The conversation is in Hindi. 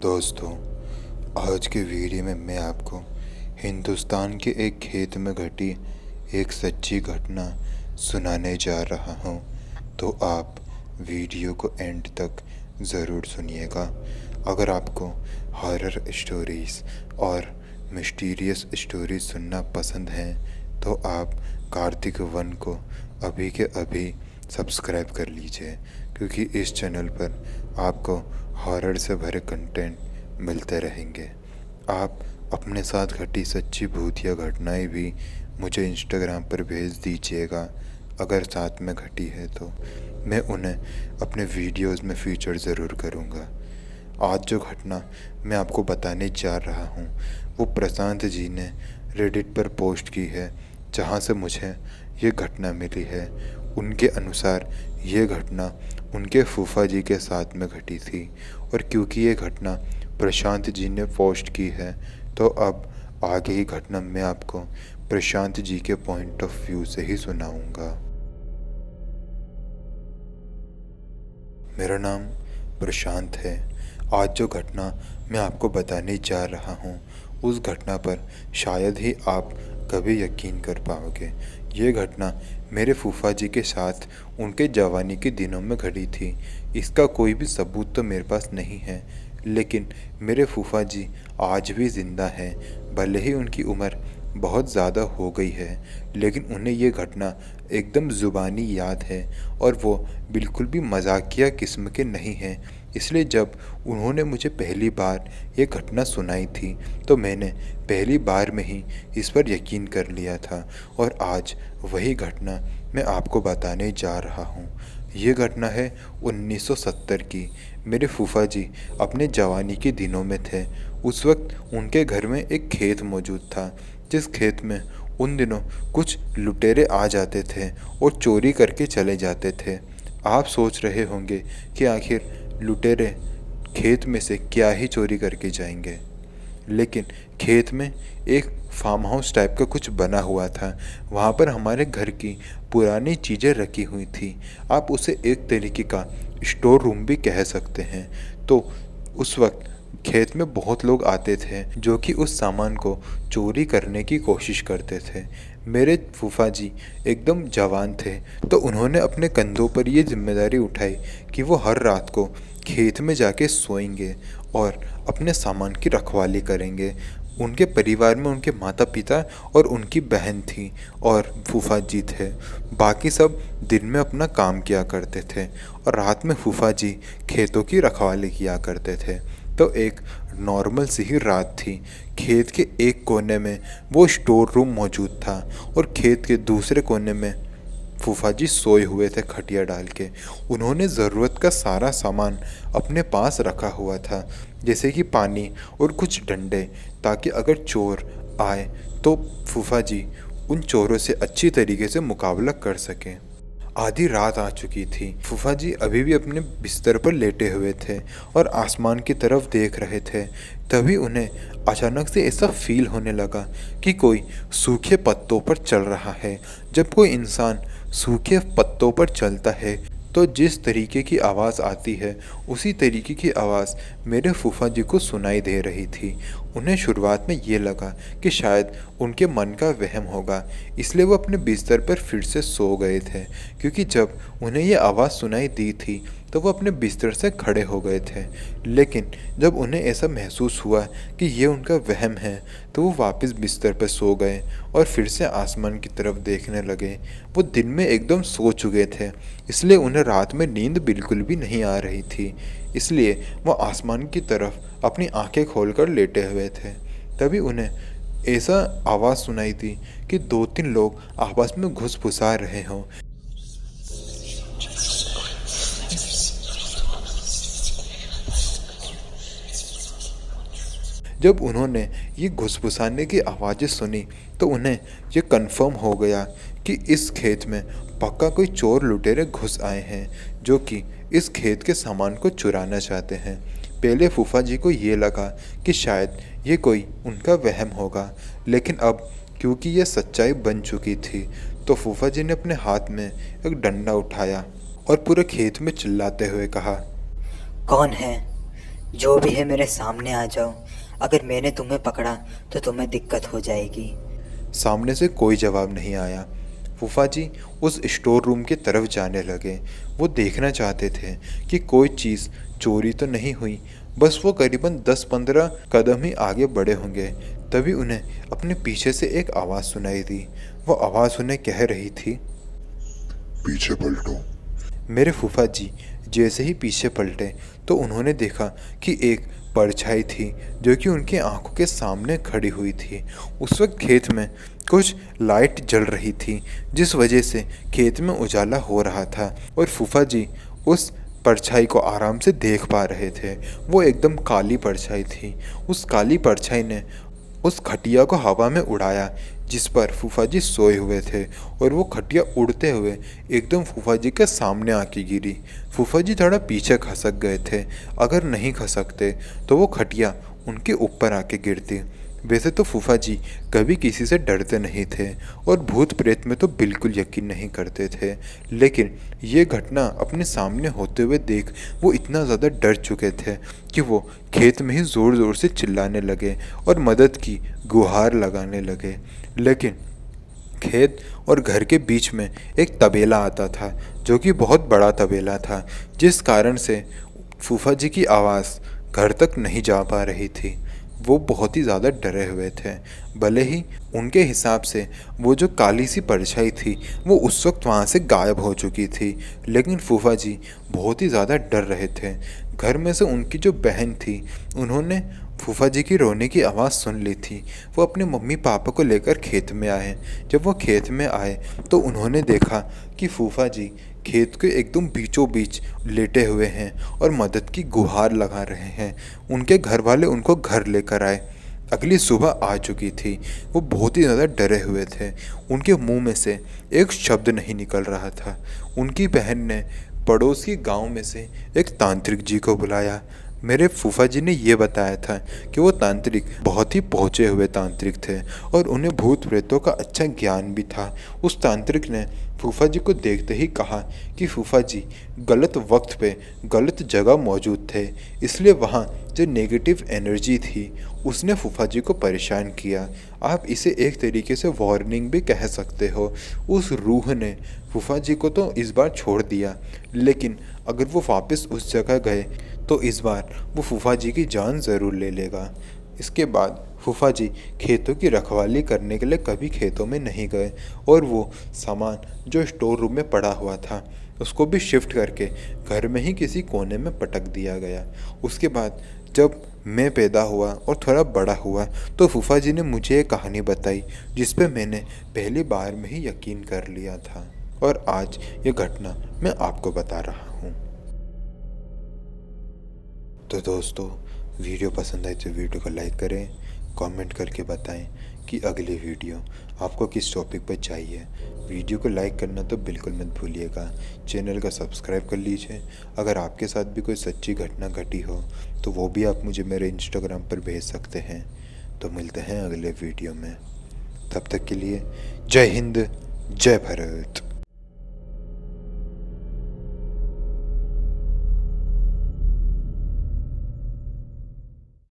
दोस्तों, आज के वीडियो में मैं आपको हिंदुस्तान के एक खेत में घटी एक सच्ची घटना सुनाने जा रहा हूँ। तो आप वीडियो को एंड तक ज़रूर सुनिएगा। अगर आपको हॉरर स्टोरीज़ और मिस्टीरियस स्टोरीज सुनना पसंद हैं तो आप कार्तिक वन को अभी के अभी सब्सक्राइब कर लीजिए, क्योंकि इस चैनल पर आपको हॉरर से भरे कंटेंट मिलते रहेंगे। आप अपने साथ घटी सच्ची भूतिया घटनाएं भी मुझे इंस्टाग्राम पर भेज दीजिएगा। अगर साथ में घटी है तो मैं उन्हें अपने वीडियोस में फीचर ज़रूर करूँगा। आज जो घटना मैं आपको बताने जा रहा हूँ वो प्रशांत जी ने रेडिट पर पोस्ट की है, जहाँ से मुझे ये घटना मिली है। उनके अनुसार ये घटना उनके फूफा जी के साथ में घटी थी, और क्योंकि ये घटना प्रशांत जी ने पोस्ट की है तो अब आगे की घटना मैं आपको प्रशांत जी के पॉइंट ऑफ व्यू से ही सुनाऊंगा। मेरा नाम प्रशांत है। आज जो घटना मैं आपको बताने जा रहा हूँ उस घटना पर शायद ही आप कभी यकीन कर पाओगे। ये घटना मेरे फूफा जी के साथ उनके जवानी के दिनों में घटी थी। इसका कोई भी सबूत तो मेरे पास नहीं है, लेकिन मेरे फूफा जी आज भी ज़िंदा हैं। भले ही उनकी उम्र बहुत ज़्यादा हो गई है, लेकिन उन्हें ये घटना एकदम ज़ुबानी याद है और वो बिल्कुल भी मजाकिया किस्म के नहीं हैं। इसलिए जब उन्होंने मुझे पहली बार ये घटना सुनाई थी तो मैंने पहली बार में ही इस पर यकीन कर लिया था, और आज वही घटना मैं आपको बताने जा रहा हूँ। ये घटना है 1970 की। मेरे फूफा जी अपने जवानी के दिनों में थे। उस वक्त उनके घर में एक खेत मौजूद था, जिस खेत में उन दिनों कुछ लुटेरे आ जाते थे और चोरी करके चले जाते थे। आप सोच रहे होंगे कि आखिर लुटेरे खेत में से क्या ही चोरी करके जाएंगे, लेकिन खेत में एक फार्म हाउस टाइप का कुछ बना हुआ था। वहाँ पर हमारे घर की पुरानी चीज़ें रखी हुई थी। आप उसे एक तरीके का स्टोर रूम भी कह सकते हैं। तो उस वक्त खेत में बहुत लोग आते थे जो कि उस सामान को चोरी करने की कोशिश करते थे। मेरे फूफा जी एकदम जवान थे, तो उन्होंने अपने कंधों पर ये जिम्मेदारी उठाई कि वो हर रात को खेत में जाके सोएंगे और अपने सामान की रखवाली करेंगे। उनके परिवार में उनके माता पिता और उनकी बहन थी और फूफा जी थे। बाकी सब दिन में अपना काम किया करते थे और रात में फूफा जी खेतों की रखवाली किया करते थे। तो एक नॉर्मल सी ही रात थी। खेत के एक कोने में वो स्टोर रूम मौजूद था और खेत के दूसरे कोने में फूफा जी सोए हुए थे खटिया डाल के। उन्होंने ज़रूरत का सारा सामान अपने पास रखा हुआ था, जैसे कि पानी और कुछ डंडे, ताकि अगर चोर आए तो फूफा जी उन चोरों से अच्छी तरीके से मुकाबला कर सकें। आधी रात आ चुकी थी। फूफा जी अभी भी अपने बिस्तर पर लेटे हुए थे और आसमान की तरफ देख रहे थे। तभी उन्हें अचानक से ऐसा फील होने लगा कि कोई सूखे पत्तों पर चल रहा है। जब कोई इंसान सूखे पत्तों पर चलता है तो जिस तरीके की आवाज़ आती है उसी तरीके की आवाज़ मेरे फूफा जी को सुनाई दे रही थी। उन्हें शुरुआत में ये लगा कि शायद उनके मन का वहम होगा, इसलिए वो अपने बिस्तर पर फिर से सो गए थे। क्योंकि जब उन्हें ये आवाज़ सुनाई दी थी तो वो अपने बिस्तर से खड़े हो गए थे, लेकिन जब उन्हें ऐसा महसूस हुआ कि ये उनका वहम है तो वो वापस बिस्तर पर सो गए और फिर से आसमान की तरफ देखने लगे। वो दिन में एकदम सो चुके थे, इसलिए उन्हें रात में नींद बिल्कुल भी नहीं आ रही थी। इसलिए वो आसमान की तरफ अपनी आंखें खोलकर लेटे हुए थे। तभी उन्हें ऐसा आवाज़ सुनाई दी कि 2-3 लोग आपस में घुसपुसा रहे हों। जब उन्होंने ये घुसपुसाने की आवाज़ें सुनी तो उन्हें ये कंफर्म हो गया कि इस खेत में पक्का कोई चोर लुटेरे घुस आए हैं जो कि इस खेत के सामान को चुराना चाहते हैं। पहले फूफा जी को ये लगा कि शायद ये कोई उनका वहम होगा, लेकिन अब क्योंकि ये सच्चाई बन चुकी थी तो फूफा जी ने अपने हाथ में एक डंडा उठाया और पूरे खेत में चिल्लाते हुए कहा, कौन है? जो भी है मेरे सामने आ जाओ। अगर मैंने तुम्हें पकड़ा तो तुम्हें दिक्कत हो जाएगी। सामने से कोई जवाब नहीं आया। फूफा जी उस स्टोर रूम की तरफ जाने लगे। वो देखना चाहते थे कि कोई चीज़ चोरी तो नहीं हुई। बस वो करीबन 10-15 कदम ही आगे बढ़े होंगे, तभी उन्हें अपने पीछे से एक आवाज़ सुनाई दी। वो आवाज़ उन्हें कह रही थी, पीछे पलटो। मेरे फूफा जी जैसे ही पीछे पलटे तो उन्होंने देखा कि एक परछाई थी जो कि उनकी आंखों के सामने खड़ी हुई थी। उस वक्त खेत में कुछ लाइट जल रही थी, जिस वजह से खेत में उजाला हो रहा था और फूफा जी उस परछाई को आराम से देख पा रहे थे। वो एकदम काली परछाई थी। उस काली परछाई ने उस खटिया को हवा में उड़ाया जिस पर फूफा जी सोए हुए थे, और वो खटिया उड़ते हुए एकदम फूफा जी के सामने आके गिरी। फूफा जी थोड़ा पीछे खसक गए थे। अगर नहीं खसकते तो वो खटिया उनके ऊपर आके गिरती। वैसे तो फूफा जी कभी किसी से डरते नहीं थे और भूत प्रेत में तो बिल्कुल यकीन नहीं करते थे, लेकिन ये घटना अपने सामने होते हुए देख वो इतना ज़्यादा डर चुके थे कि वो खेत में ही ज़ोर ज़ोर से चिल्लाने लगे और मदद की गुहार लगाने लगे। लेकिन खेत और घर के बीच में एक तबेला आता था जो कि बहुत बड़ा तबेला था, जिस कारण से फूफा जी की आवाज़ घर तक नहीं जा पा रही थी। वो बहुत ही ज़्यादा डरे हुए थे। भले ही उनके हिसाब से वो जो काली सी परछाई थी वो उस वक्त वहाँ से गायब हो चुकी थी, लेकिन फूफा जी बहुत ही ज़्यादा डर रहे थे। घर में से उनकी जो बहन थी उन्होंने फूफा जी की रोने की आवाज़ सुन ली थी। वो अपने मम्मी पापा को लेकर खेत में आए। जब वो खेत में आए तो उन्होंने देखा कि फूफा जी खेत के एकदम बीचों बीच लेटे हुए हैं और मदद की गुहार लगा रहे हैं। उनके घर वाले उनको घर लेकर आए। अगली सुबह आ चुकी थी। वो बहुत ही ज़्यादा डरे हुए थे। उनके मुंह में से एक शब्द नहीं निकल रहा था। उनकी बहन ने पड़ोस के गांव में से एक तांत्रिक जी को बुलाया। मेरे फूफा जी ने ये बताया था कि वो तांत्रिक बहुत ही पहुँचे हुए तांत्रिक थे और उन्हें भूत प्रेतों का अच्छा ज्ञान भी था। उस तांत्रिक ने फूफा जी को देखते ही कहा कि फूफा जी गलत वक्त पे गलत जगह मौजूद थे, इसलिए वहाँ जो नेगेटिव एनर्जी थी उसने फूफा जी को परेशान किया। आप इसे एक तरीके से वार्निंग भी कह सकते हो। उस रूह ने फूफा जी को तो इस बार छोड़ दिया, लेकिन अगर वो वापस उस जगह गए तो इस बार वो फूफा जी की जान ज़रूर ले लेगा। इसके बाद फूफा जी खेतों की रखवाली करने के लिए कभी खेतों में नहीं गए और वो सामान जो स्टोर रूम में पड़ा हुआ था उसको भी शिफ्ट करके घर में ही किसी कोने में पटक दिया गया। उसके बाद जब मैं पैदा हुआ और थोड़ा बड़ा हुआ तो फूफा जी ने मुझे एक कहानी बताई जिस पे मैंने पहली बार में ही यकीन कर लिया था, और आज ये घटना मैं आपको बता रहा हूँ। तो दोस्तों, वीडियो पसंद आए तो वीडियो को लाइक करें, कमेंट करके बताएं कि अगली वीडियो आपको किस टॉपिक पर चाहिए। वीडियो को लाइक करना तो बिल्कुल मत भूलिएगा। चैनल का सब्सक्राइब कर लीजिए। अगर आपके साथ भी कोई सच्ची घटना घटी हो तो वो भी आप मुझे मेरे इंस्टाग्राम पर भेज सकते हैं। तो मिलते हैं अगले वीडियो में। तब तक के लिए जय हिंद, जय भारत।